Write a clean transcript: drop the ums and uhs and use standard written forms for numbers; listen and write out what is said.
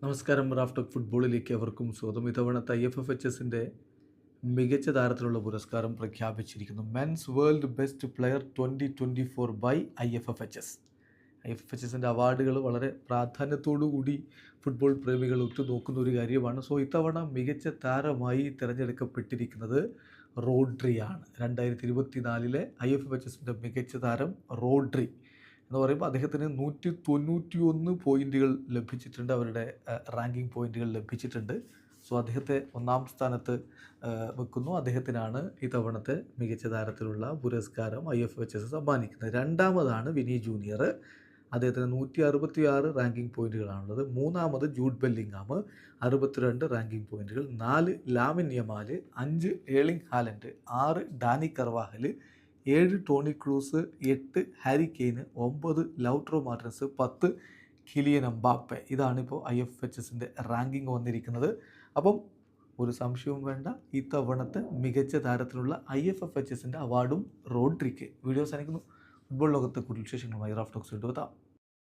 നമസ്കാരം. Raf talk ഫുട്ബോളിലേക്ക് അവർക്കും സ്വാഗതം. ഇത്തവണത്തെ IFFHSൻ്റെ മികച്ച താരത്തിനുള്ള പുരസ്കാരം പ്രഖ്യാപിച്ചിരിക്കുന്നു. Men's world best player 2024 by IFFHS. IFFHSൻ്റെ അവാർഡുകൾ വളരെ പ്രാധാന്യത്തോടുകൂടി ഫുട്ബോൾ പ്രേമികൾ ഉറ്റുനോക്കുന്ന ഒരു കാര്യമാണ്. ഇത്തവണ മികച്ച താരമായി തിരഞ്ഞെടുക്കപ്പെട്ടിരിക്കുന്നത് റോഡ്രിയാണ്. 2024 IFFHSൻ്റെ മികച്ച താരം റോഡ്രി എന്ന് പറയുമ്പോൾ അദ്ദേഹത്തിന് 191 പോയിൻറ്റുകൾ ലഭിച്ചിട്ടുണ്ട്. അവരുടെ റാങ്കിങ് പോയിൻറ്റുകൾ ലഭിച്ചിട്ടുണ്ട്. അദ്ദേഹത്തെ ഒന്നാം സ്ഥാനത്ത് വെക്കുന്നു. അദ്ദേഹത്തിനാണ് ഇത്തവണത്തെ മികച്ച താരത്തിലുള്ള പുരസ്കാരം IFFHS സമ്മാനിക്കുന്നത്. രണ്ടാമതാണ് വിനി ജൂനിയർ. അദ്ദേഹത്തിന് 166 റാങ്കിങ് പോയിൻറ്റുകളാണുള്ളത്. മൂന്നാമത് ജൂഡ് ബെല്ലിംഗാം 62 റാങ്കിങ് പോയിൻറ്റുകൾ. 4 Lamine Yamal, 5 Erling Haaland, 6 Dani Carvajal, 7 Toni Kroos, 8 Harry Kane, 9 Lautaro Martinez, 10 Kylian Mbappe. ഇതാണിപ്പോൾ IFFHSൻ്റെ റാങ്കിങ് വന്നിരിക്കുന്നത്. അപ്പം ഒരു സംശയവും വേണ്ട, ഇത്തവണത്തെ മികച്ച താരത്തിലുള്ള IFFHSൻ്റെ അവാർഡും റോഡ്രിക്ക്. വീഡിയോ അവസാനിക്കുന്നു. ഫുട്ബോൾ ലോകത്തെ കൂടുതൽ വിശേഷങ്ങളുമായി റാഫ് ടോക്സ് എത്താം.